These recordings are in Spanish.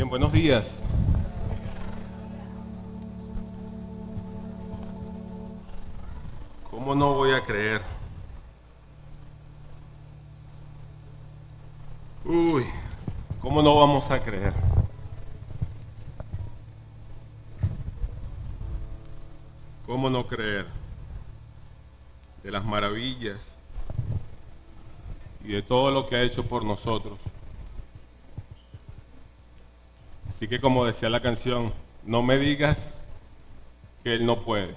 Bien, buenos días. ¿Cómo no voy a creer? Uy, ¿cómo no vamos a creer? ¿Cómo no creer de las maravillas y de todo lo que ha hecho por nosotros? Así que como decía la canción, no me digas que Él no puede.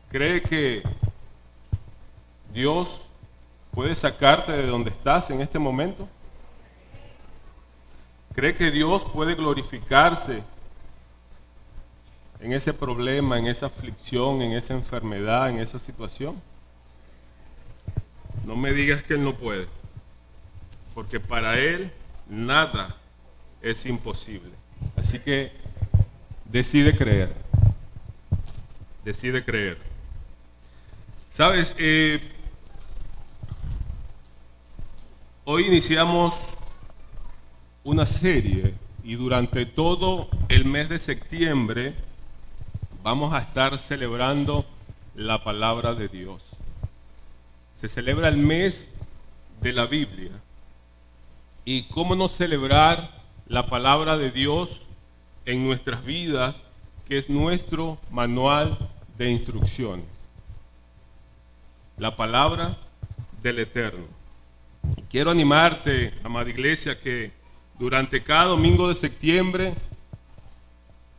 ¿Cree que Dios puede sacarte de donde estás en este momento? ¿Cree que Dios puede glorificarse en ese problema, en esa aflicción, en esa enfermedad, en esa situación? No me digas que Él no puede, porque para Él nada es imposible. Así que decide creer, decide creer. Sabes, hoy iniciamos una serie y durante todo el mes de septiembre vamos a estar celebrando la palabra de Dios. Se celebra el mes de la Biblia. ¿Y cómo no celebrar la palabra de Dios en nuestras vidas, que es nuestro manual de instrucciones? La palabra del Eterno. Quiero animarte, amada iglesia, que durante cada domingo de septiembre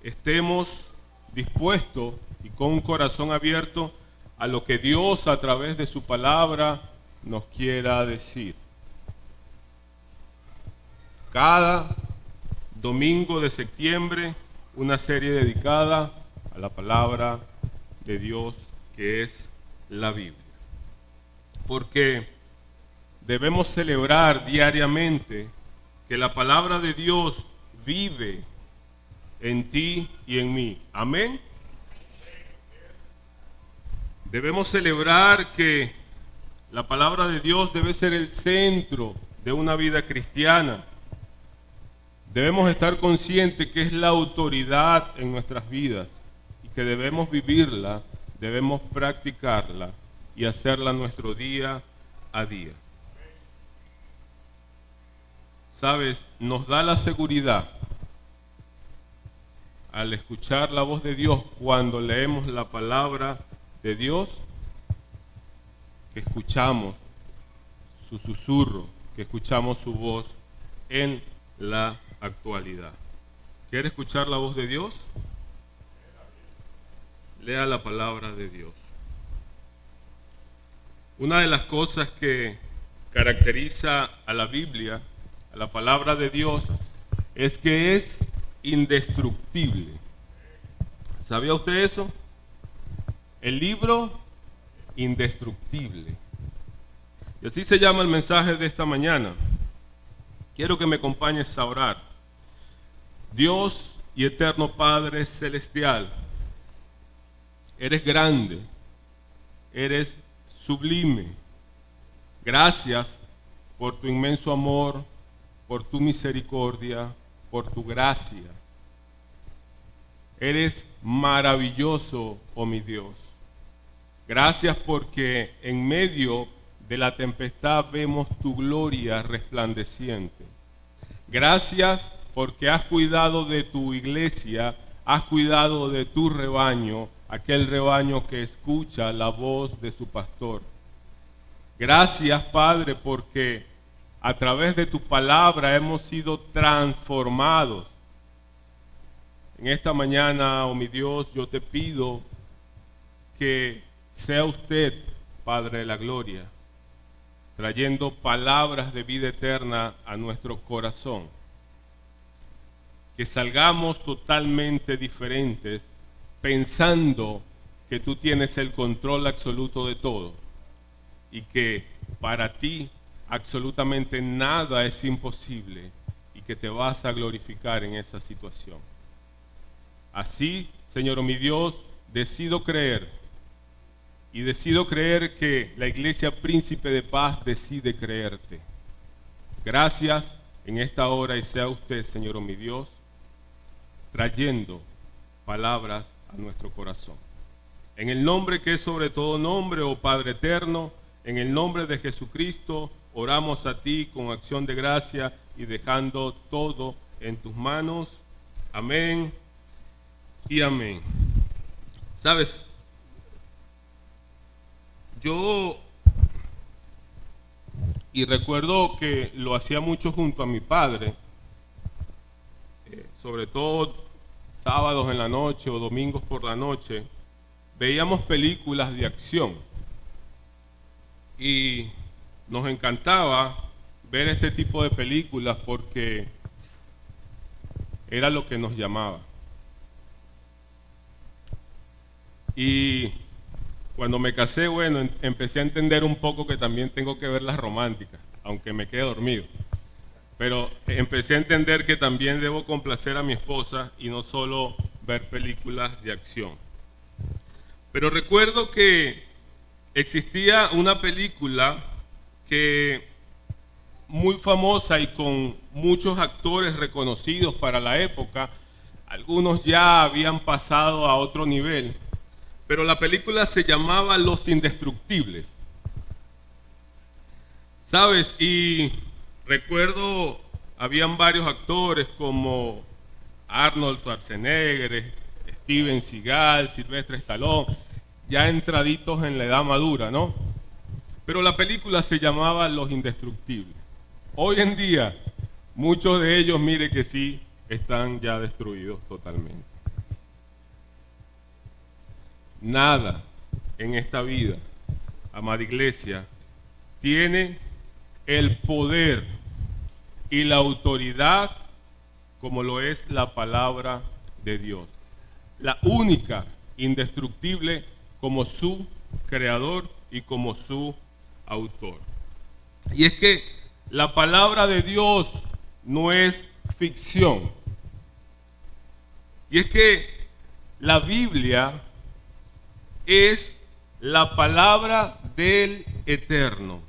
estemos dispuestos y con un corazón abierto a lo que Dios a través de su palabra nos quiera decir. Cada domingo de septiembre una serie dedicada a la palabra de Dios, que es la Biblia. Porque debemos celebrar diariamente que la palabra de Dios vive en ti y en mí. Amén. Debemos celebrar que la palabra de Dios debe ser el centro de una vida cristiana. Debemos estar conscientes que es la autoridad en nuestras vidas y que debemos vivirla, debemos practicarla y hacerla nuestro día a día. ¿Sabes? Nos da la seguridad al escuchar la voz de Dios cuando leemos la palabra de Dios, que escuchamos su susurro, que escuchamos su voz en la actualidad. ¿Quiere escuchar la voz de Dios? Lea la palabra de Dios. Una de las cosas que caracteriza a la Biblia, a la palabra de Dios, es que es indestructible. ¿Sabía usted eso? El libro indestructible. Y así se llama el mensaje de esta mañana. Quiero que me acompañes a orar. Dios y eterno Padre celestial, eres grande, eres sublime. Gracias por tu inmenso amor, por tu misericordia, por tu gracia. Eres maravilloso, oh mi Dios. Gracias porque en medio de la tempestad vemos tu gloria resplandeciente. Gracias porque has cuidado de tu iglesia, has cuidado de tu rebaño, aquel rebaño que escucha la voz de su pastor. Gracias, Padre, porque a través de tu palabra hemos sido transformados. En esta mañana, oh mi Dios, yo te pido que sea usted, Padre de la gloria, trayendo palabras de vida eterna a nuestro corazón. Que salgamos totalmente diferentes, pensando que tú tienes el control absoluto de todo y que para ti absolutamente nada es imposible y que te vas a glorificar en esa situación. Así, Señor mi Dios, decido creer y decido creer que la Iglesia Príncipe de Paz decide creerte. Gracias en esta hora y sea usted, Señor mi Dios, trayendo palabras a nuestro corazón. En el nombre que es sobre todo nombre, oh Padre eterno, en el nombre de Jesucristo, oramos a ti con acción de gracia y dejando todo en tus manos. Amén y amén. ¿Sabes? Yo, y recuerdo que lo hacía mucho junto a mi padre, sobre todo sábados en la noche o domingos por la noche, veíamos películas de acción y nos encantaba ver este tipo de películas porque era lo que nos llamaba. Y cuando me casé, bueno, empecé a entender un poco que también tengo que ver las románticas, aunque me quede dormido. Pero empecé a entender que también debo complacer a mi esposa y no solo ver películas de acción. Pero recuerdo que existía una película que muy famosa y con muchos actores reconocidos para la época. Algunos ya habían pasado a otro nivel. Pero la película se llamaba Los Indestructibles. ¿Sabes? Y recuerdo, habían varios actores como Arnold Schwarzenegger, Steven Seagal, Sylvester Stallone, ya entraditos en la edad madura, ¿no? Pero la película se llamaba Los Indestructibles. Hoy en día, muchos de ellos, mire que sí, están ya destruidos totalmente. Nada en esta vida, amada iglesia, tiene el poder y la autoridad como lo es la palabra de Dios. La única indestructible como su creador y como su autor. Y es que la palabra de Dios no es ficción. Y es que la Biblia es la palabra del Eterno,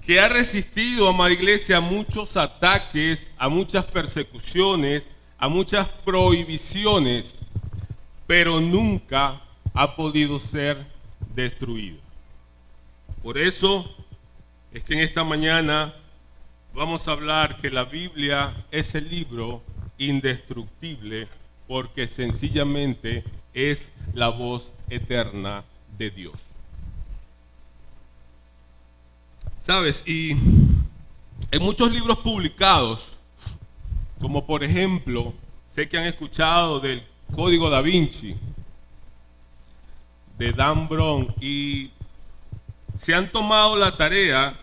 que ha resistido, amada iglesia, a muchos ataques, a muchas persecuciones, a muchas prohibiciones, pero nunca ha podido ser destruida. Por eso es que en esta mañana vamos a hablar que la Biblia es el libro indestructible, porque sencillamente es la voz eterna de Dios. ¿Sabes? Y en muchos libros publicados, como por ejemplo, sé que han escuchado del Código Da Vinci, de Dan Brown, y se han tomado la tarea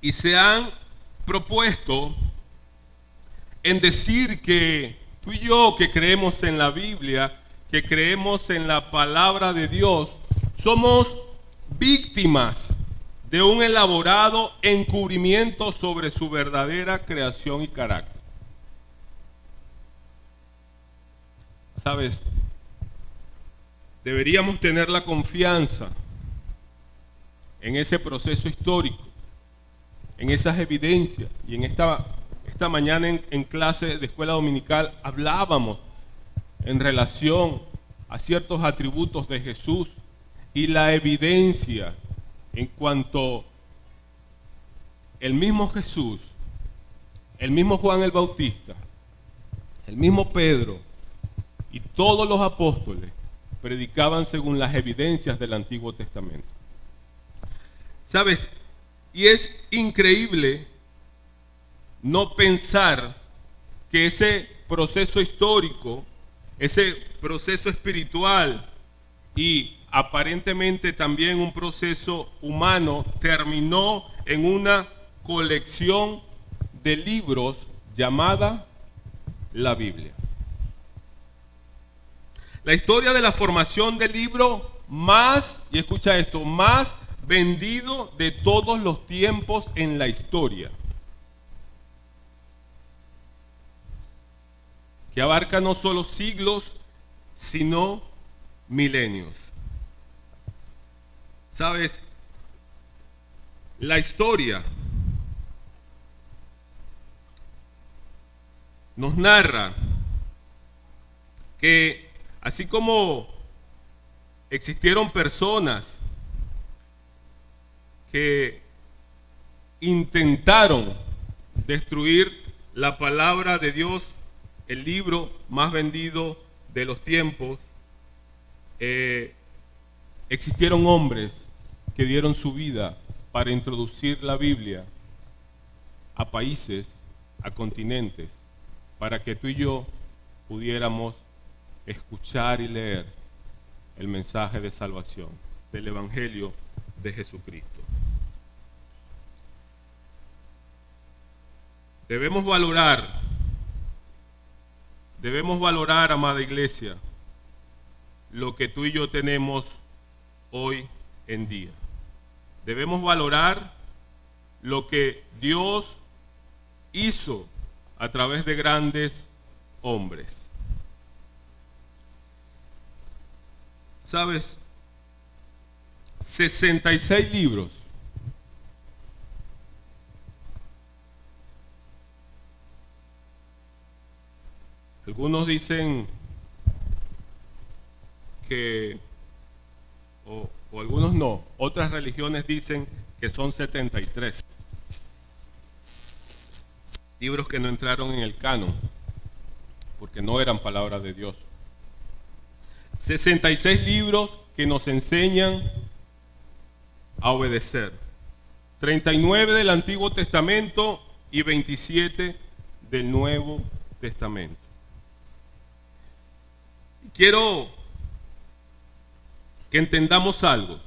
y se han propuesto en decir que tú y yo, que creemos en la Biblia, que creemos en la palabra de Dios, somos víctimas de un elaborado encubrimiento sobre su verdadera creación y carácter. ¿Sabes? Deberíamos tener la confianza en ese proceso histórico, en esas evidencias. Y en esta mañana en clase de escuela dominical hablábamos en relación a ciertos atributos de Jesús y la evidencia en cuanto el mismo Jesús, el mismo Juan el Bautista, el mismo Pedro y todos los apóstoles predicaban según las evidencias del Antiguo Testamento. ¿Sabes? Y es increíble no pensar que ese proceso histórico, ese proceso espiritual y aparentemente también un proceso humano terminó en una colección de libros llamada la Biblia. La historia de la formación del libro más, y escucha esto, más vendido de todos los tiempos en la historia, que abarca no solo siglos, sino milenios. ¿Sabes? La historia nos narra que así como existieron personas que intentaron destruir la palabra de Dios, el libro más vendido de los tiempos, existieron hombres que dieron su vida para introducir la Biblia a países, a continentes, para que tú y yo pudiéramos escuchar y leer el mensaje de salvación del Evangelio de Jesucristo. Debemos valorar, amada iglesia, lo que tú y yo tenemos hoy en día. Debemos valorar lo que Dios hizo a través de grandes hombres. ¿Sabes? 66 libros. Algunos dicen que, o algunos no, otras religiones dicen que son 73 libros que no entraron en el canon, porque no eran palabra de Dios. 66 libros que nos enseñan a obedecer. 39 del Antiguo Testamento y 27 del Nuevo Testamento. Quiero que entendamos algo.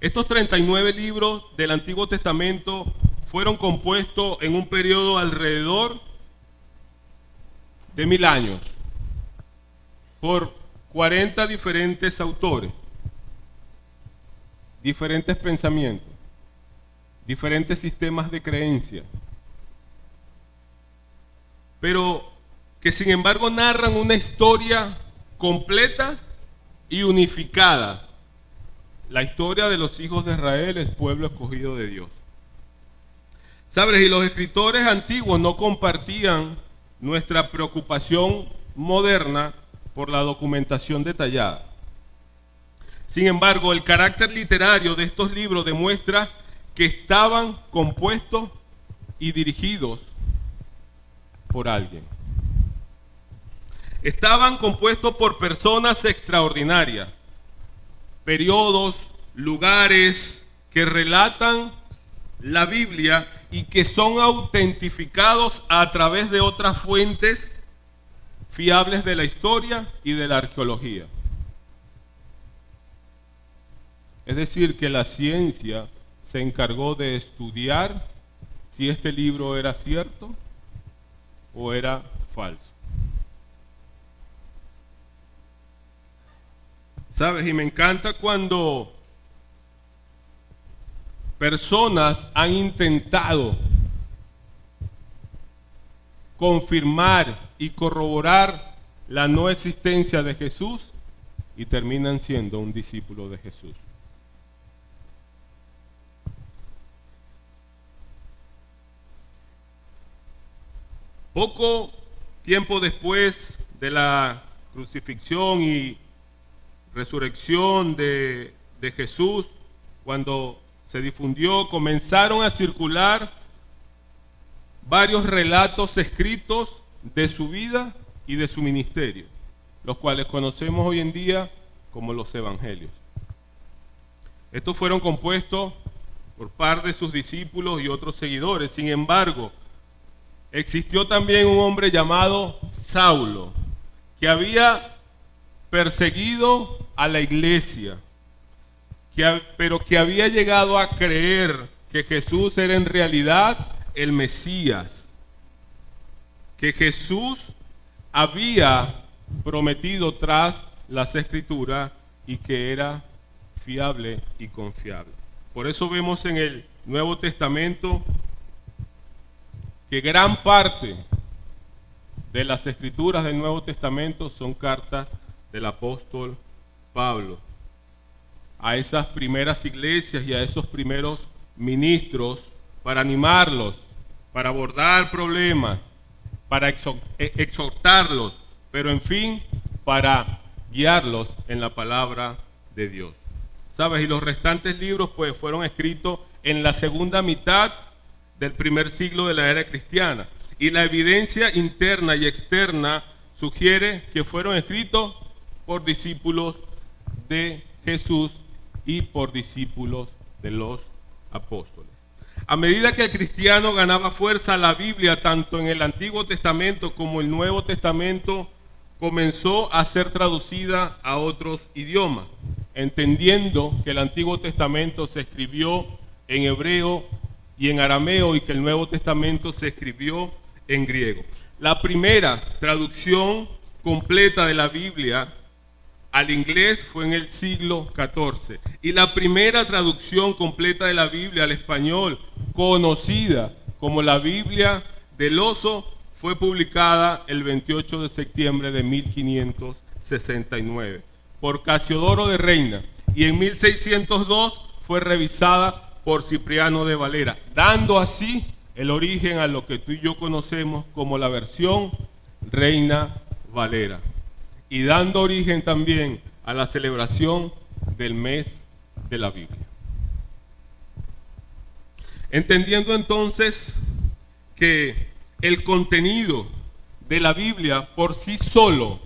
Estos 39 libros del Antiguo Testamento fueron compuestos en un periodo alrededor de 1000 años por 40 diferentes autores, diferentes pensamientos, diferentes sistemas de creencia, pero que sin embargo narran una historia completa y unificada, la historia de los hijos de Israel, el pueblo escogido de Dios. ¿Sabes? Y los escritores antiguos no compartían nuestra preocupación moderna por la documentación detallada. Sin embargo, el carácter literario de estos libros demuestra que estaban compuestos y dirigidos por alguien. Estaban compuestos por personas extraordinarias, periodos, lugares que relatan la Biblia y que son autentificados a través de otras fuentes fiables de la historia y de la arqueología. Es decir, que la ciencia se encargó de estudiar si este libro era cierto o era falso. ¿Sabes? Y me encanta cuando personas han intentado confirmar y corroborar la no existencia de Jesús y terminan siendo un discípulo de Jesús. Poco tiempo después de la crucifixión y resurrección de Jesús, cuando se difundió, comenzaron a circular varios relatos escritos de su vida y de su ministerio, los cuales conocemos hoy en día como los evangelios. Estos fueron compuestos por parte de sus discípulos y otros seguidores. Sin embargo, existió también un hombre llamado Saulo, que había perseguido a la iglesia, pero que había llegado a creer que Jesús era en realidad el Mesías, que Jesús había prometido tras las Escrituras y que era fiable y confiable. Por eso vemos en el Nuevo Testamento que gran parte de las Escrituras del Nuevo Testamento son cartas del apóstol Pablo a esas primeras iglesias y a esos primeros ministros para animarlos, para abordar problemas, para exhortarlos, pero en fin, para guiarlos en la palabra de Dios. ¿Sabes? Y los restantes libros pues fueron escritos en la segunda mitad del primer siglo de la era cristiana. Y la evidencia interna y externa sugiere que fueron escritos por discípulos de Jesús y por discípulos de los apóstoles. A medida que el cristiano ganaba fuerza, la Biblia, tanto en el Antiguo Testamento como el Nuevo Testamento, comenzó a ser traducida a otros idiomas, entendiendo que el Antiguo Testamento se escribió en hebreo y en arameo y que el Nuevo Testamento se escribió en griego. La primera traducción completa de la Biblia al inglés fue en el siglo XIV y la primera traducción completa de la Biblia al español, conocida como la Biblia del Oso, fue publicada el 28 de septiembre de 1569 por Casiodoro de Reina y en 1602 fue revisada por Cipriano de Valera, dando así el origen a lo que tú y yo conocemos como la versión Reina Valera y dando origen también a la celebración del mes de la Biblia. Entendiendo entonces que el contenido de la Biblia por sí solo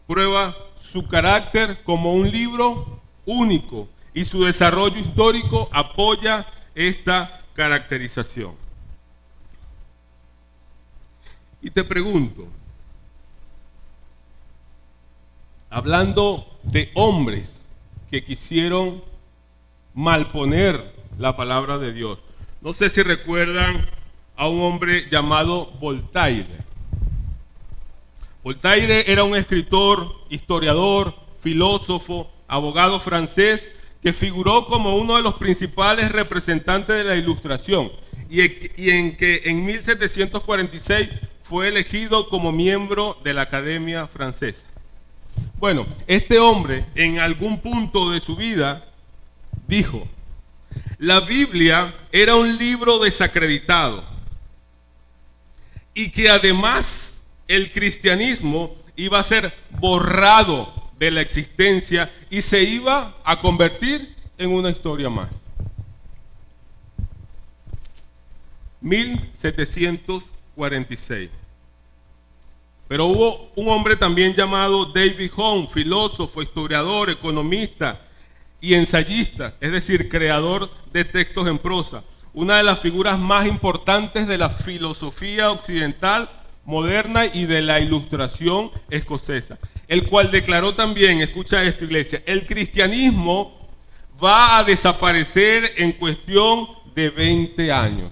prueba su carácter como un libro único y su desarrollo histórico apoya esta caracterización. Y te pregunto, hablando de hombres que quisieron malponer la palabra de Dios, no sé si recuerdan a un hombre llamado Voltaire. Voltaire era un escritor, historiador, filósofo, abogado francés que figuró como uno de los principales representantes de la Ilustración y en que en 1746 fue elegido como miembro de la Academia Francesa. Bueno, este hombre en algún punto de su vida dijo: la Biblia era un libro desacreditado y que además el cristianismo iba a ser borrado de la existencia y se iba a convertir en una historia más. 1746. Pero hubo un hombre también llamado David Hume, filósofo, historiador, economista y ensayista, es decir, creador de textos en prosa, una de las figuras más importantes de la filosofía occidental moderna y de la Ilustración escocesa, el cual declaró también, escucha esto, iglesia, el cristianismo va a desaparecer en cuestión de 20 años.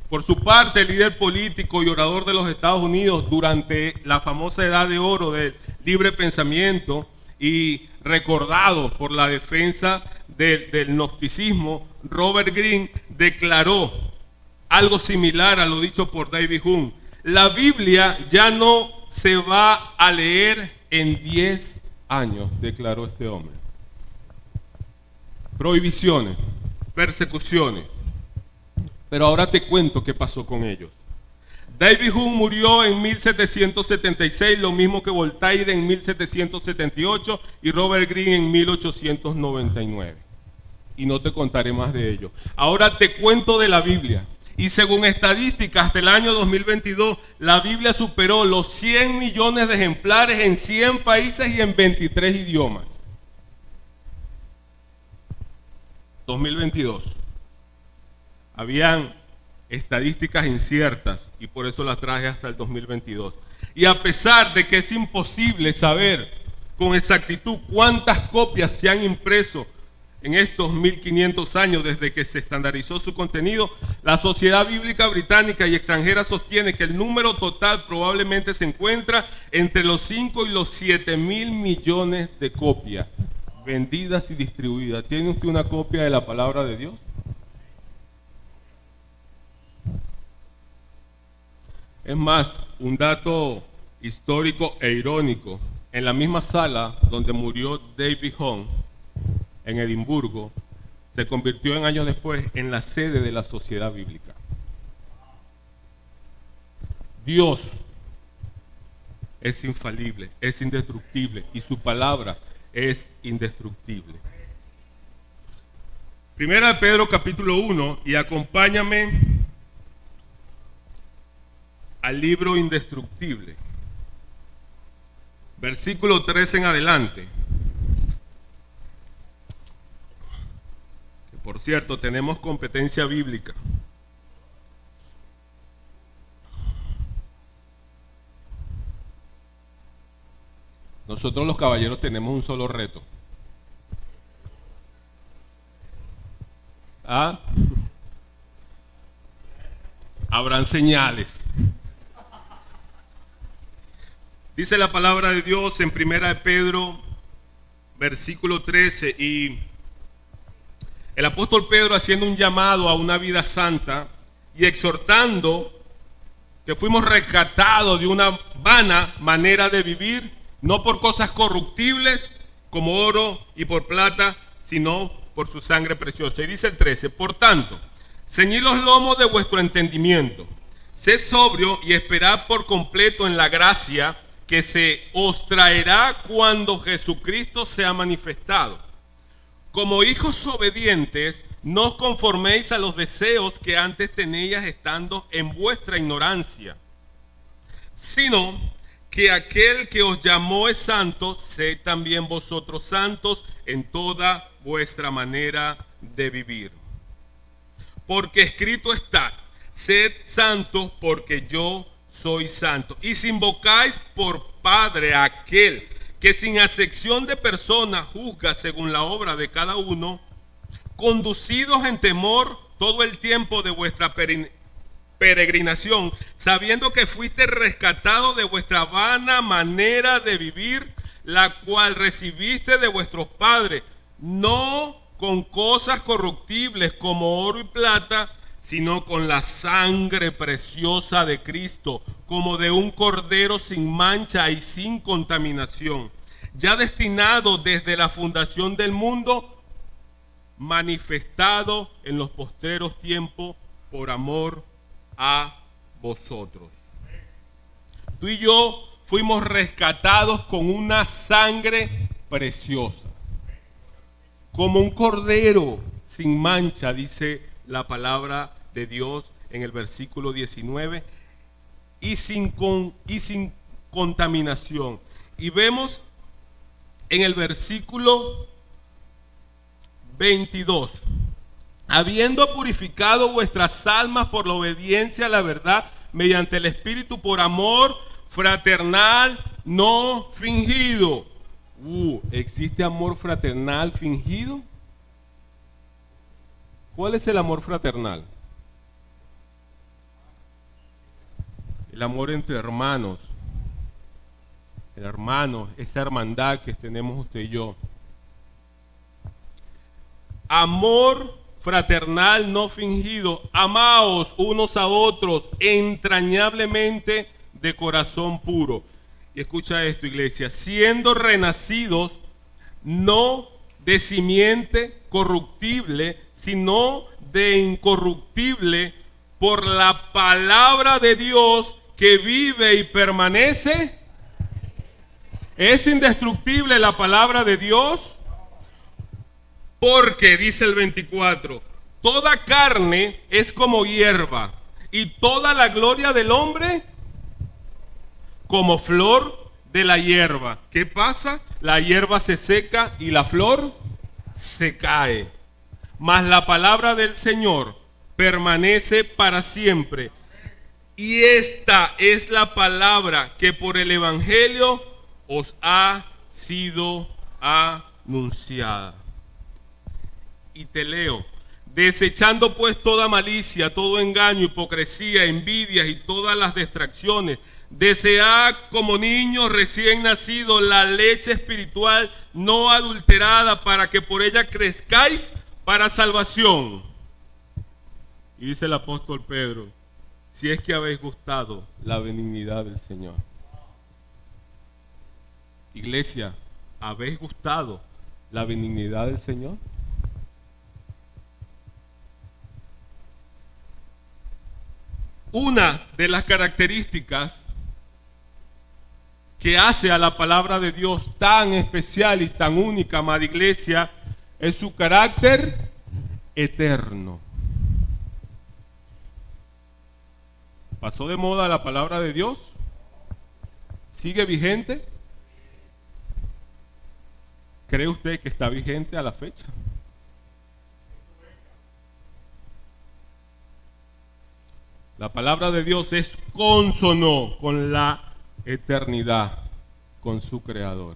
Por su parte, el líder político y orador de los Estados Unidos durante la famosa edad de oro del libre pensamiento y recordado por la defensa del gnosticismo, Robert Greene declaró algo similar a lo dicho por David Hume. La Biblia ya no se va a leer en 10 años, declaró este hombre. Prohibiciones, persecuciones. Pero ahora te cuento qué pasó con ellos. David Hume murió en 1776, lo mismo que Voltaire en 1778 y Robert Greene en 1899. Y no te contaré más de ello. Ahora te cuento de la Biblia. Y según estadísticas, hasta el año 2022, la Biblia superó los 100 millones de ejemplares en 100 países y en 23 idiomas. 2022. Habían estadísticas inciertas y por eso las traje hasta el 2022. Y a pesar de que es imposible saber con exactitud cuántas copias se han impreso en estos 1500 años desde que se estandarizó su contenido, la Sociedad Bíblica Británica y extranjera sostiene que el número total probablemente se encuentra entre los 5 y los 7 mil millones de copias vendidas y distribuidas. ¿Tiene usted una copia de la palabra de Dios? Es más, un dato histórico e irónico en la misma sala donde murió David Hume, en Edimburgo, se convirtió en años después en la sede de la Sociedad Bíblica. Dios es infalible, es indestructible y su palabra es indestructible. Primera de Pedro capítulo 1, y acompáñame al libro indestructible. Versículo 13 en adelante. Que por cierto, tenemos competencia bíblica. Nosotros los caballeros tenemos un solo reto. ¿Ah? Habrán señales. Dice la palabra de Dios en Primera de Pedro, versículo 13, y el apóstol Pedro haciendo un llamado a una vida santa y exhortando que fuimos rescatados de una vana manera de vivir, no por cosas corruptibles como oro y por plata, sino por su sangre preciosa. Y dice el 13, por tanto, ceñid los lomos de vuestro entendimiento, sed sobrio y esperad por completo en la gracia que se os traerá cuando Jesucristo sea manifestado. Como hijos obedientes, no os conforméis a los deseos que antes teníais estando en vuestra ignorancia, sino que aquel que os llamó es santo, sed también vosotros santos en toda vuestra manera de vivir. Porque escrito está, sed santos porque yo soy santo. Y si invocáis por Padre a aquel que sin acepción de personas juzga según la obra de cada uno, conducidos en temor todo el tiempo de vuestra peregrinación, sabiendo que fuiste rescatados de vuestra vana manera de vivir, la cual recibiste de vuestros padres, no con cosas corruptibles como oro y plata, sino con la sangre preciosa de Cristo, como de un cordero sin mancha y sin contaminación, ya destinado desde la fundación del mundo, manifestado en los postreros tiempos por amor a vosotros. Tú y yo fuimos rescatados con una sangre preciosa, como un cordero sin mancha, dice la palabra de Dios en el versículo 19, y sin contaminación. Y vemos en el versículo 22, habiendo purificado vuestras almas por la obediencia a la verdad mediante el Espíritu, por amor fraternal no fingido. ¿Existe amor fraternal fingido? ¿Cuál es el amor fraternal? El amor entre hermanos. Hermanos, esa hermandad que tenemos usted y yo. Amor fraternal no fingido. Amaos unos a otros entrañablemente de corazón puro. Y escucha esto, iglesia, siendo renacidos no de simiente corruptible, sino de incorruptible, por la palabra de Dios que vive y permanece. ¿Es indestructible la palabra de Dios? Porque, dice el 24, toda carne es como hierba, y toda la gloria del hombre como flor de la hierba. ¿Qué pasa? La hierba se seca y la flor se cae. Mas la palabra del Señor permanece para siempre. Y esta es la palabra que por el Evangelio os ha sido anunciada. Y te leo: desechando pues toda malicia, todo engaño, hipocresía, envidias y todas las distracciones, desead como niños recién nacidos la leche espiritual no adulterada, para que por ella crezcáis para salvación. Y dice el apóstol Pedro: si es que habéis gustado la benignidad del Señor. Iglesia, ¿habéis gustado la benignidad del Señor? Una de las características que hace a la palabra de Dios tan especial y tan única, amada iglesia, es su carácter eterno. ¿Pasó de moda la palabra de Dios? ¿Sigue vigente? ¿Cree usted que está vigente a la fecha? La palabra de Dios es cónsono con la eternidad, con su Creador.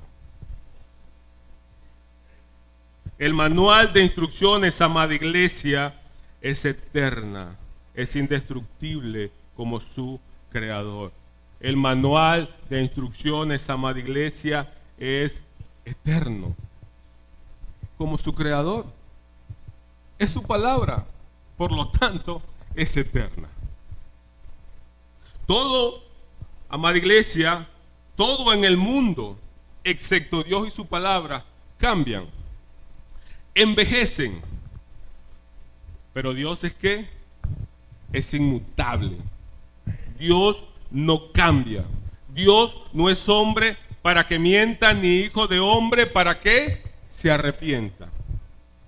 El manual de instrucciones, amada iglesia, es eterna, es indestructible como su Creador. El manual de instrucciones, amada iglesia, es eterno, como su Creador. Es su palabra, por lo tanto, es eterna. Todo, amada iglesia, todo en el mundo, excepto Dios y su palabra, cambian, envejecen. Pero Dios es ¿qué? Es inmutable. Dios no cambia. Dios no es hombre para que mienta, ni hijo de hombre para que se arrepienta.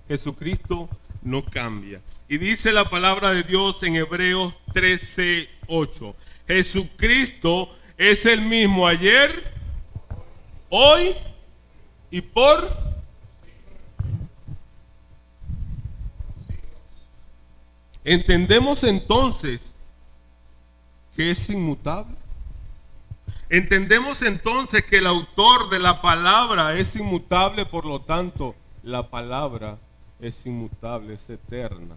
Jesucristo no cambia. Y dice la palabra de Dios en Hebreos 13:8. Jesucristo es el mismo ayer, hoy y por. ¿Entendemos entonces que es inmutable? ¿Entendemos entonces que el autor de la palabra es inmutable? Por lo tanto, la palabra es inmutable, es eterna.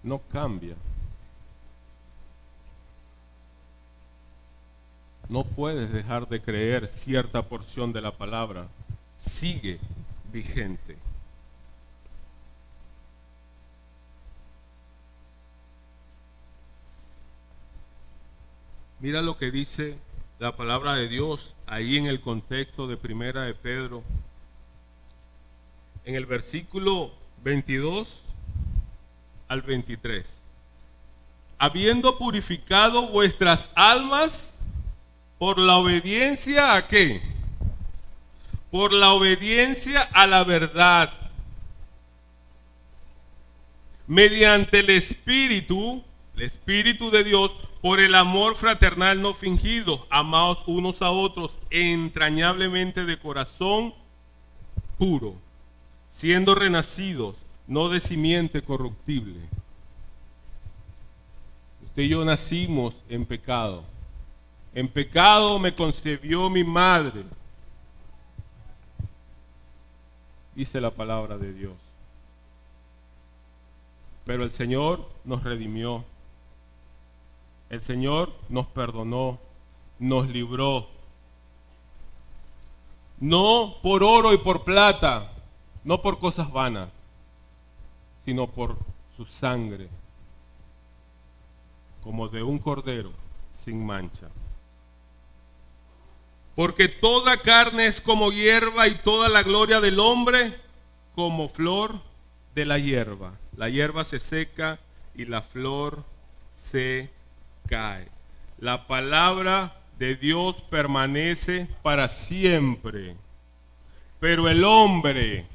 No cambia. No puedes dejar de creer cierta porción de la palabra. Sigue vigente. Mira lo que dice la palabra de Dios ahí en el contexto de Primera de Pedro. En el versículo 22 al 23. Habiendo purificado vuestras almas por la obediencia ¿a qué? Por la obediencia a la verdad. Mediante el Espíritu de Dios, por el amor fraternal no fingido, amaos unos a otros entrañablemente de corazón puro, siendo renacidos, no de simiente corruptible. Usted y yo nacimos en pecado. En pecado me concebió mi madre, dice la palabra de Dios. Pero el Señor nos redimió. El Señor nos perdonó, nos libró. No por oro y por plata, no por cosas vanas, sino por su sangre, como de un cordero sin mancha. Porque toda carne es como hierba y toda la gloria del hombre como flor de la hierba. La hierba se seca y la flor se cae. La palabra de Dios permanece para siempre. Pero el hombre,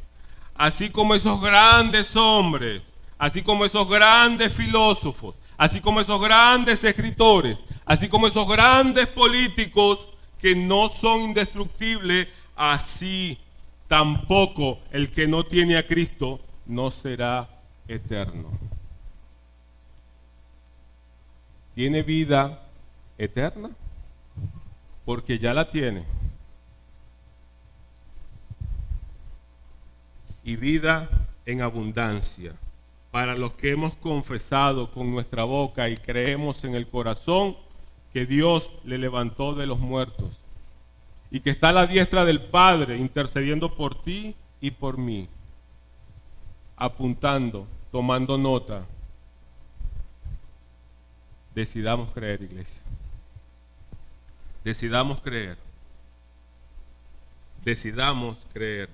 así como esos grandes hombres, así como esos grandes filósofos, así como esos grandes escritores, así como esos grandes políticos que no son indestructibles, así tampoco el que no tiene a Cristo no será eterno. ¿Tiene vida eterna? Porque ya la tiene. Y vida en abundancia. Para los que hemos confesado con nuestra boca y creemos en el corazón que Dios le levantó de los muertos y que está a la diestra del Padre intercediendo por ti y por mí, apuntando, tomando nota. Decidamos creer, iglesia. Decidamos creer. decidamos creer,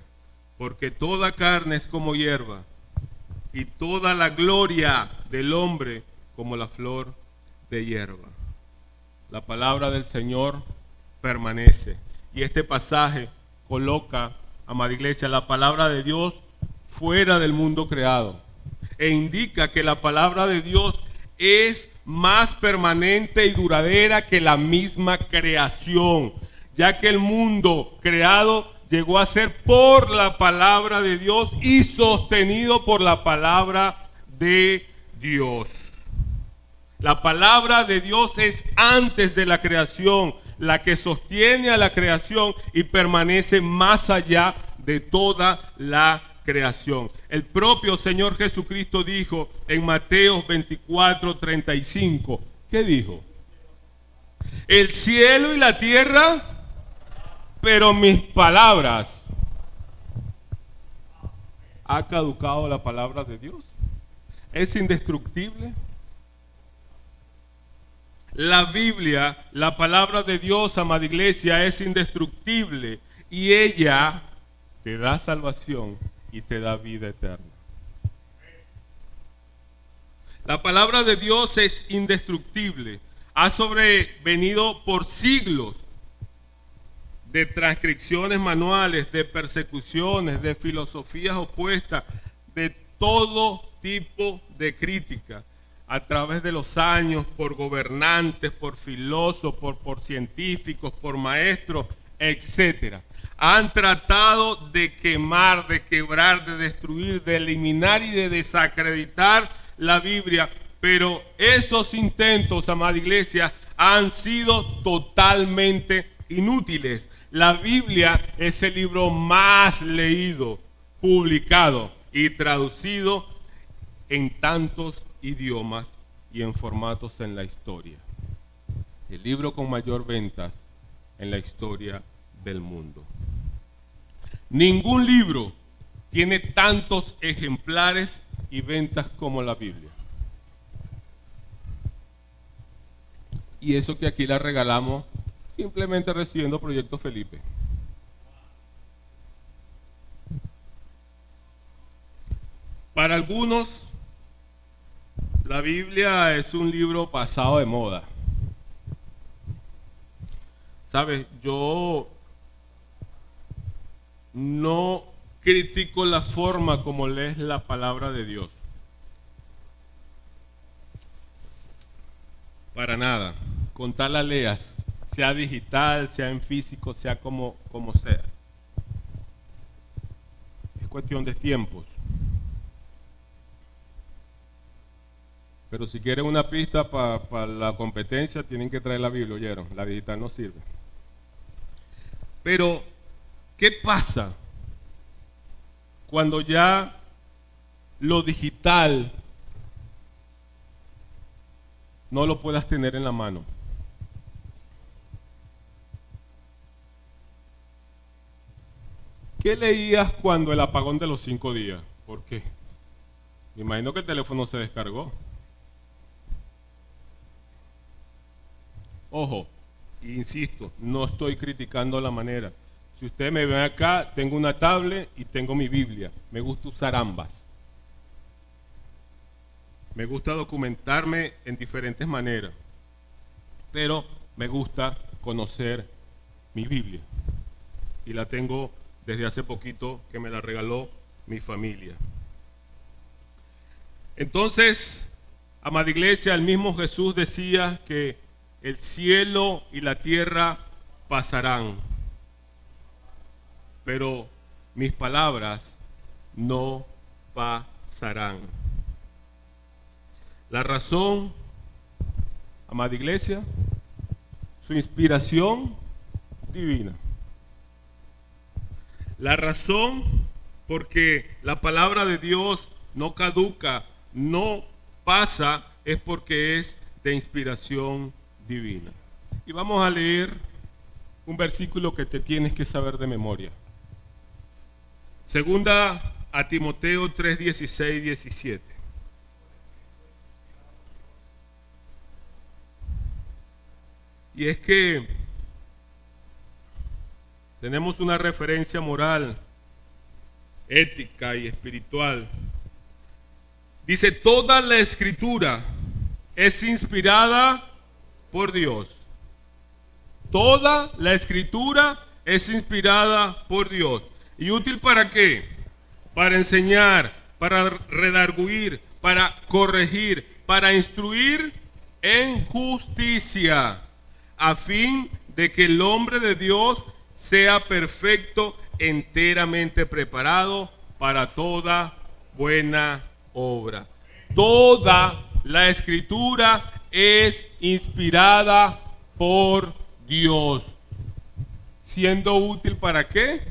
porque toda carne es como hierba, y toda la gloria del hombre como la flor de hierba. La palabra del Señor permanece. Y este pasaje coloca, amada iglesia, la palabra de Dios fuera del mundo creado. E indica que la palabra de Dios es más permanente y duradera que la misma creación, ya que el mundo creado llegó a ser por la palabra de Dios y sostenido por la palabra de Dios. La palabra de Dios es antes de la creación, la que sostiene a la creación y permanece más allá de toda la creación. El propio Señor Jesucristo dijo en Mateo 24:35, ¿qué dijo? El cielo y la tierra, pero mis palabras. ¿Ha caducado la palabra de Dios? ¿Es indestructible? La Biblia, la palabra de Dios, amada iglesia, es indestructible y ella te da salvación y te da vida eterna. La palabra de Dios es indestructible. Ha sobrevenido por siglos de transcripciones manuales, de persecuciones, de filosofías opuestas, de todo tipo de crítica, a través de los años, por gobernantes, por filósofos, por científicos, por maestros, etc. Han tratado de quemar, de quebrar, de destruir, de eliminar y de desacreditar la Biblia, pero esos intentos, amada iglesia, han sido totalmente inútiles. La Biblia es el libro más leído, publicado y traducido en tantos idiomas y en formatos en la historia. El libro con mayor ventas en la historia del mundo. Ningún libro tiene tantos ejemplares y ventas como la Biblia. Y eso que aquí la regalamos simplemente recibiendo Proyecto Felipe. Para algunos, la Biblia es un libro pasado de moda. ¿Sabes? Yo no critico la forma como lees la palabra de Dios. Para nada. Con tal la leas, sea digital, sea en físico, sea como sea. Es cuestión de tiempos. Pero si quieren una pista para la competencia, tienen que traer la Biblia, ¿oyeron? La digital no sirve. Pero, ¿qué pasa cuando ya lo digital no lo puedas tener en la mano? ¿Qué leías cuando el apagón de los 5 días? ¿Por qué? Me imagino que el teléfono se descargó. Ojo, insisto, no estoy criticando la manera. Si ustedes me ven acá, tengo una tablet y tengo mi Biblia. Me gusta usar ambas. Me gusta documentarme en diferentes maneras. Pero me gusta conocer mi Biblia. Y la tengo desde hace poquito que me la regaló mi familia. Entonces, amada iglesia, el mismo Jesús decía que el cielo y la tierra pasarán, pero mis palabras no pasarán. La razón, amada iglesia, su inspiración divina. La razón porque la palabra de Dios no caduca, no pasa, es porque es de inspiración divina. Y vamos a leer un versículo que te tienes que saber de memoria. Segunda a Timoteo 3:16, 17. Y es que tenemos una referencia moral, ética y espiritual. Dice, toda la escritura es inspirada por Dios. Toda la escritura es inspirada por Dios. ¿Y útil para qué? Para enseñar, para redarguir, para corregir, para instruir en justicia, a fin de que el hombre de Dios sea perfecto, enteramente preparado para toda buena obra. Toda la escritura es inspirada por Dios. Siendo útil para qué?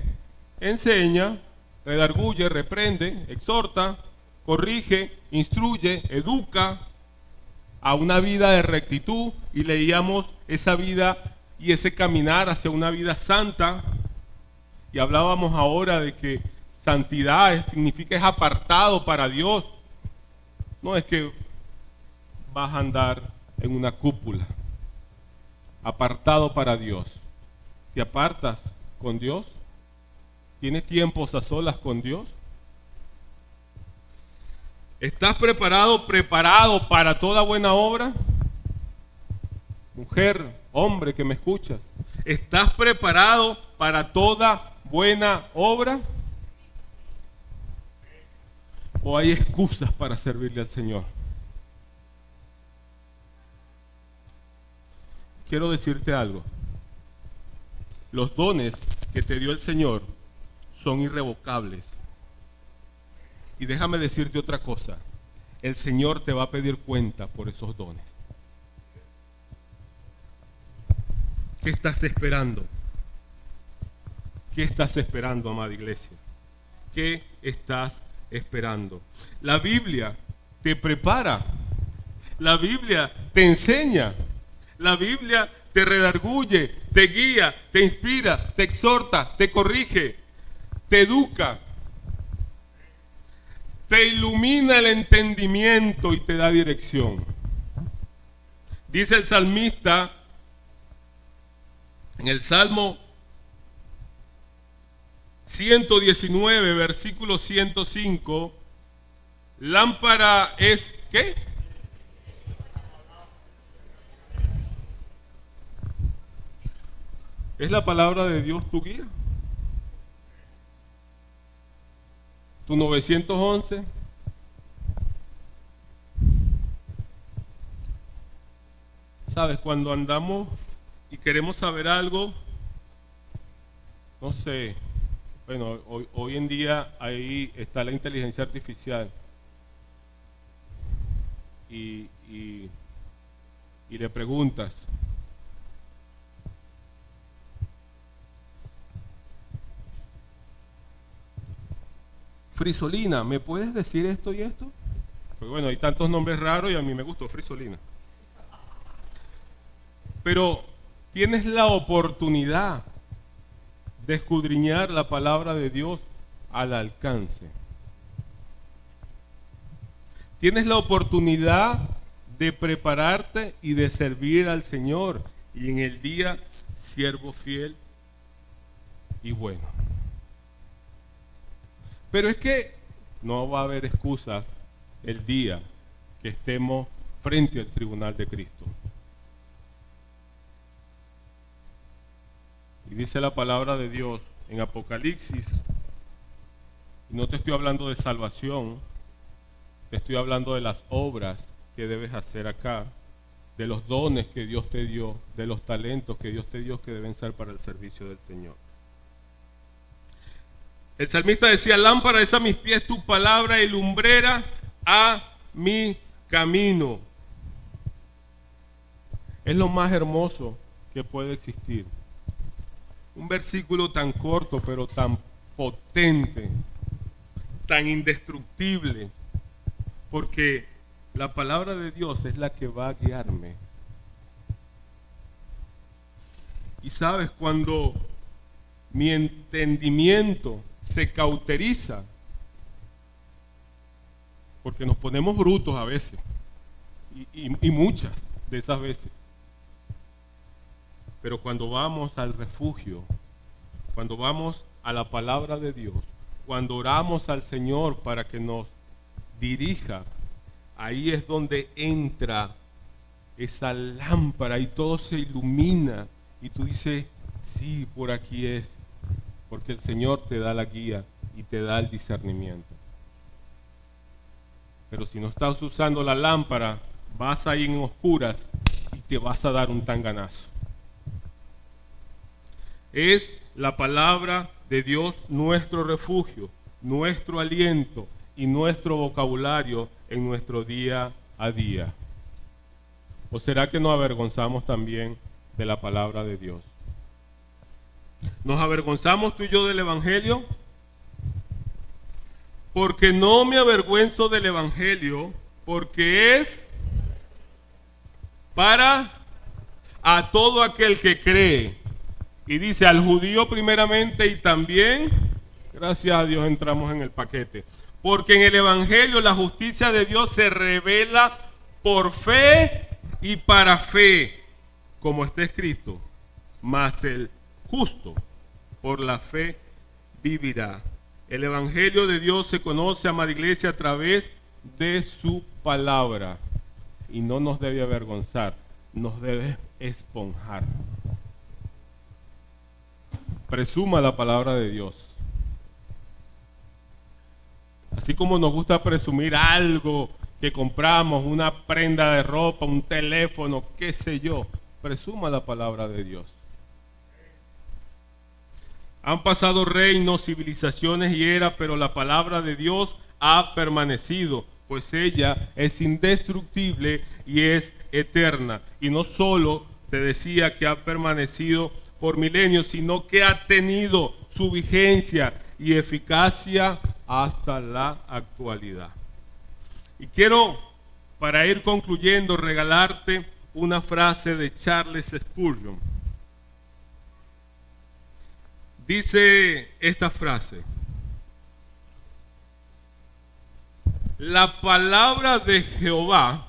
Enseña, redarguye, reprende, exhorta, corrige, instruye, educa a una vida de rectitud, y leíamos esa vida y ese caminar hacia una vida santa, y hablábamos ahora de que santidad significa es apartado para Dios. No es que vas a andar en una cúpula, apartado para Dios. ¿Te apartas con Dios? ¿Tienes tiempos a solas con Dios? ¿Estás preparado para toda buena obra? Mujer, hombre que me escuchas, ¿estás preparado para toda buena obra? ¿O hay excusas para servirle al Señor? Quiero decirte algo. Los dones que te dio el Señor son irrevocables. Y déjame decirte otra cosa. El Señor te va a pedir cuenta por esos dones. ¿Qué estás esperando? ¿Qué estás esperando, amada iglesia? ¿Qué estás esperando? La Biblia te prepara. La Biblia te enseña. La Biblia te redarguye, te guía, te inspira, te exhorta, te corrige, te educa, te ilumina el entendimiento y te da dirección. Dice el salmista en el Salmo 119, versículo 105, lámpara es, ¿qué? ¿Es la palabra de Dios tu guía? ¿Tu 911? ¿Sabes? Cuando andamos y queremos saber algo, no sé, bueno, hoy en día ahí está la inteligencia artificial y le preguntas, Frisolina, ¿me puedes decir esto y esto? Pues bueno, hay tantos nombres raros y a mí me gustó Frisolina. Pero tienes la oportunidad de escudriñar la palabra de Dios al alcance. Tienes la oportunidad de prepararte y de servir al Señor. Y en el día, siervo fiel y bueno. Pero es que no va a haber excusas el día que estemos frente al tribunal de Cristo. Y dice la palabra de Dios en Apocalipsis, y no te estoy hablando de salvación, te estoy hablando de las obras que debes hacer acá, de los dones que Dios te dio, de los talentos que Dios te dio que deben ser para el servicio del Señor. El salmista decía, lámpara es a mis pies tu palabra y lumbrera a mi camino. Es lo más hermoso que puede existir. Un versículo tan corto, pero tan potente, tan indestructible, porque la palabra de Dios es la que va a guiarme. Y sabes, cuando mi entendimiento se cauteriza, porque nos ponemos brutos a veces, y muchas de esas veces, pero cuando vamos al refugio, cuando vamos a la palabra de Dios, cuando oramos al Señor para que nos dirija, ahí es donde entra esa lámpara y todo se ilumina y tú dices, sí, por aquí es, porque el Señor te da la guía y te da el discernimiento. Pero si no estás usando la lámpara, vas a ir en oscuras y te vas a dar un tanganazo. Es la palabra de Dios nuestro refugio, nuestro aliento y nuestro vocabulario en nuestro día a día. ¿O será que nos avergonzamos también de la palabra de Dios? ¿Nos avergonzamos tú y yo del Evangelio? Porque no me avergüenzo del Evangelio, porque es para a todo aquel que cree. Y dice al judío primeramente y también, gracias a Dios entramos en el paquete. Porque en el Evangelio la justicia de Dios se revela por fe y para fe, como está escrito, mas el justo por la fe vivirá. El Evangelio de Dios se conoce, amada iglesia, a través de su palabra. Y no nos debe avergonzar, nos debe esponjar. Presuma la palabra de Dios. Así como nos gusta presumir algo que compramos, una prenda de ropa, un teléfono, qué sé yo, presuma la palabra de Dios. Han pasado reinos, civilizaciones y eras, pero la palabra de Dios ha permanecido, pues ella es indestructible y es eterna. Y no solo te decía que ha permanecido por milenios, sino que ha tenido su vigencia y eficacia hasta la actualidad. Y quiero, para ir concluyendo, regalarte una frase de Charles Spurgeon. Dice esta frase: la palabra de Jehová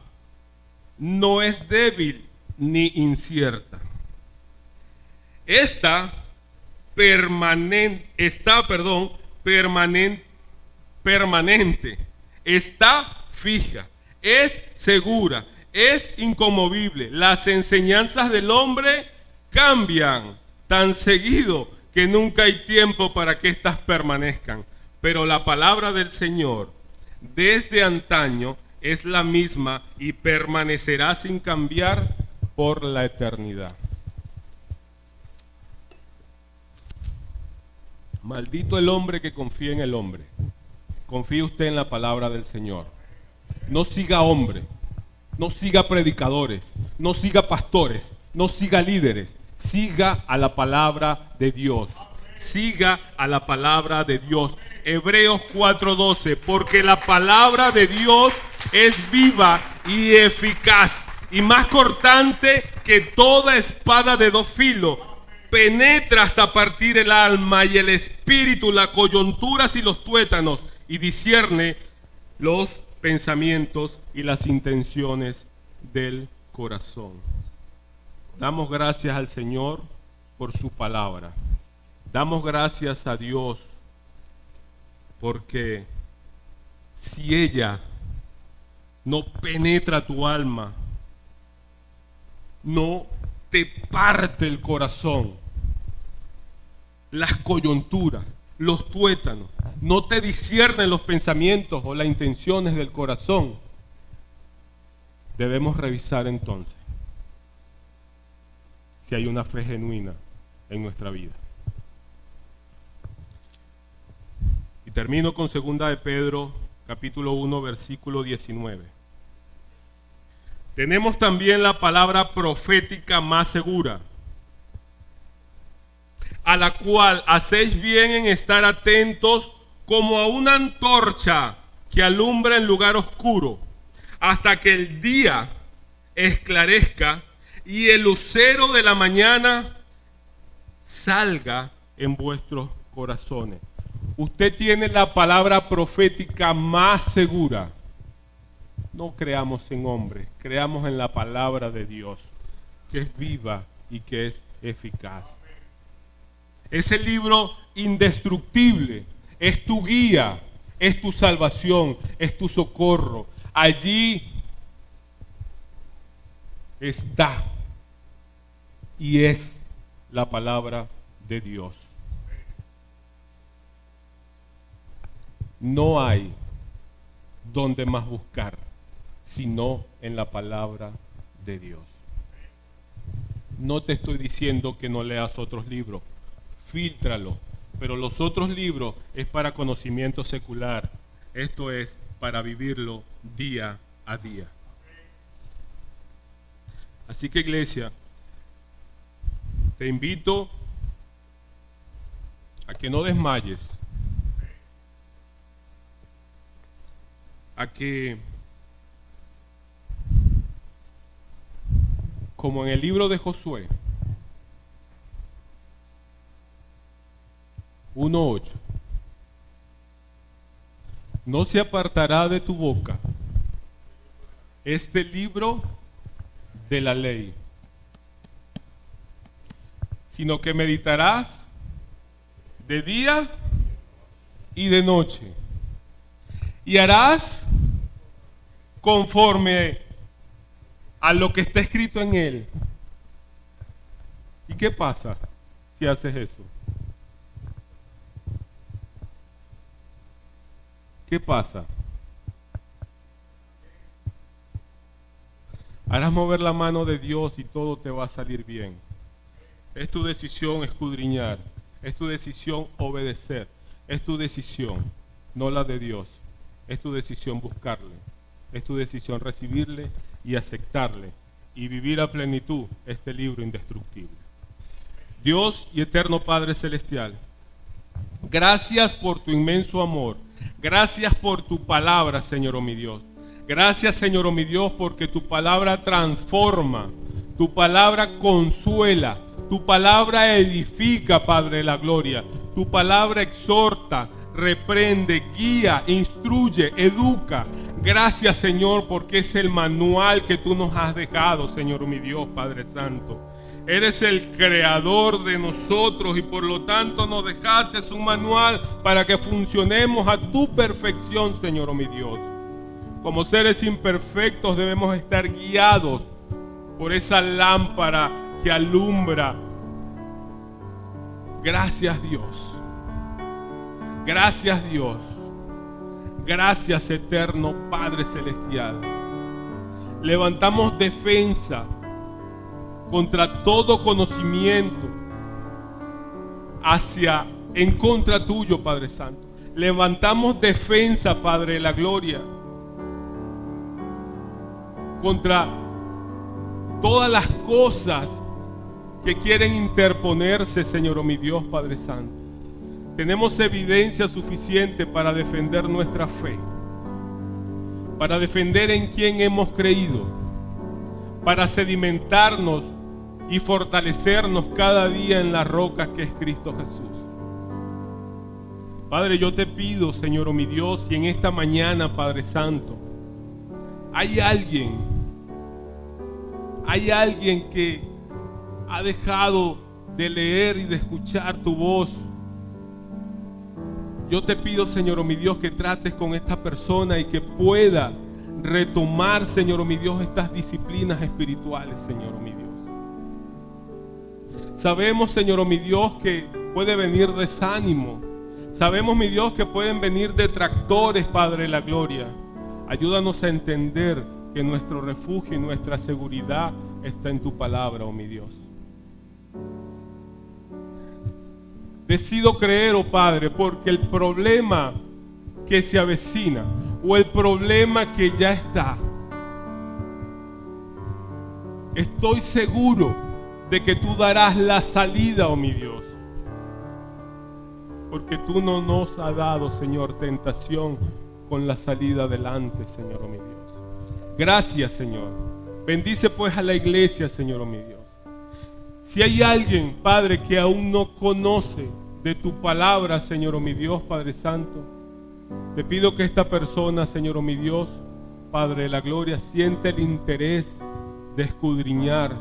no es débil ni incierta. Está permanente, está fija, es segura, es inconmovible. Las enseñanzas del hombre cambian tan seguido que nunca hay tiempo para que éstas permanezcan. Pero la palabra del Señor desde antaño es la misma y permanecerá sin cambiar por la eternidad. Maldito el hombre que confía en el hombre. Confíe usted en la palabra del Señor. No siga hombre, no siga predicadores, no siga pastores, no siga líderes. Siga a la palabra de Dios. Siga a la palabra de Dios. Hebreos 4:12, porque la palabra de Dios es viva y eficaz y más cortante que toda espada de dos filos. Penetra hasta partir el alma y el espíritu, las coyunturas y los tuétanos, y discierne los pensamientos y las intenciones del corazón. Damos gracias al Señor por su palabra. Damos gracias a Dios porque si ella no penetra tu alma, no te parte el corazón, las coyunturas, los tuétanos, no te disciernen los pensamientos o las intenciones del corazón, debemos revisar entonces si hay una fe genuina en nuestra vida. Y termino con 2 de Pedro, capítulo 1, versículo 19. Tenemos también la palabra profética más segura, a la cual hacéis bien en estar atentos como a una antorcha que alumbra en lugar oscuro, hasta que el día esclarezca y el lucero de la mañana salga en vuestros corazones. Usted tiene la palabra profética más segura. No creamos en hombres, creamos en la palabra de Dios, que es viva y que es eficaz. Ese libro indestructible es tu guía, es tu salvación, es tu socorro. Allí está y es la palabra de Dios. No hay donde más buscar sino en la palabra de Dios. No te estoy diciendo que no leas otros libros, fíltralo, pero los otros libros es para conocimiento secular. Esto es para vivirlo día a día. Así que, iglesia, te invito a que no desmayes, a que, como en el libro de Josué 1:8, no se apartará de tu boca este libro de la ley, sino que meditarás de día y de noche, y harás conforme a lo que está escrito en él. ¿Y qué pasa si haces eso? ¿Qué pasa? Harás mover la mano de Dios y todo te va a salir bien. Es tu decisión escudriñar, es tu decisión obedecer, es tu decisión, no la de Dios. Es tu decisión buscarle, es tu decisión recibirle y aceptarle y vivir a plenitud este libro indestructible. Dios y eterno Padre Celestial, gracias por tu inmenso amor, gracias por tu palabra, Señor, oh mi Dios. Gracias, Señor, oh mi Dios, porque tu palabra transforma, tu palabra consuela, tu palabra edifica, Padre de la gloria, tu palabra exhorta, reprende, guía, instruye, educa. Gracias, Señor, porque es el manual que tú nos has dejado, Señor, mi Dios, Padre Santo. Eres el creador de nosotros y por lo tanto nos dejaste un manual para que funcionemos a tu perfección, Señor, mi Dios. Como seres imperfectos debemos estar guiados por esa lámpara que alumbra. Gracias, Dios. Gracias, Dios. Gracias, eterno Padre Celestial. Levantamos defensa contra todo conocimiento en contra tuyo, Padre Santo. Levantamos defensa, Padre de la gloria, contra todas las cosas que quieren interponerse, Señor, oh mi Dios, Padre Santo. Tenemos evidencia suficiente para defender nuestra fe, para defender en quién hemos creído, para sedimentarnos y fortalecernos cada día en la roca que es Cristo Jesús. Padre, yo te pido, Señor, oh mi Dios, y en esta mañana, Padre Santo, hay alguien que ha dejado de leer y de escuchar tu voz. Yo te pido, Señor, oh mi Dios, que trates con esta persona y que pueda retomar, Señor, oh mi Dios, estas disciplinas espirituales, Señor, oh mi Dios. Sabemos, Señor, oh mi Dios, que puede venir desánimo. Sabemos, mi Dios, que pueden venir detractores, Padre de la gloria. Ayúdanos a entender que nuestro refugio y nuestra seguridad está en tu palabra, oh mi Dios. Decido creer, oh Padre, porque el problema que se avecina o el problema que ya está, estoy seguro de que tú darás la salida, oh mi Dios. Porque tú no nos has dado, Señor, tentación con la salida adelante, Señor, oh mi Dios. Gracias, Señor. Bendice pues a la iglesia, Señor, oh mi Dios. Si hay alguien, Padre, que aún no conoce de tu palabra, Señor, oh mi Dios, Padre Santo, te pido que esta persona, Señor, oh mi Dios, Padre de la gloria, siente el interés de escudriñar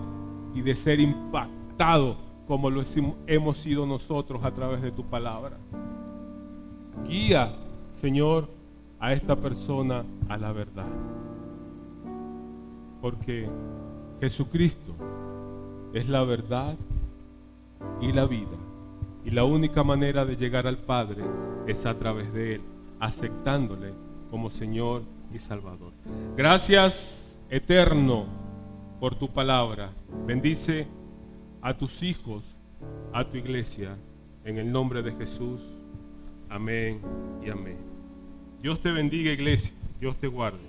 y de ser impactado como lo hemos sido nosotros a través de tu palabra. Guía, Señor, a esta persona a la verdad. Porque Jesucristo es la verdad y la vida. Y la única manera de llegar al Padre es a través de Él, aceptándole como Señor y Salvador. Gracias, Eterno, por tu palabra. Bendice a tus hijos, a tu iglesia, en el nombre de Jesús. Amén y amén. Dios te bendiga, iglesia. Dios te guarde.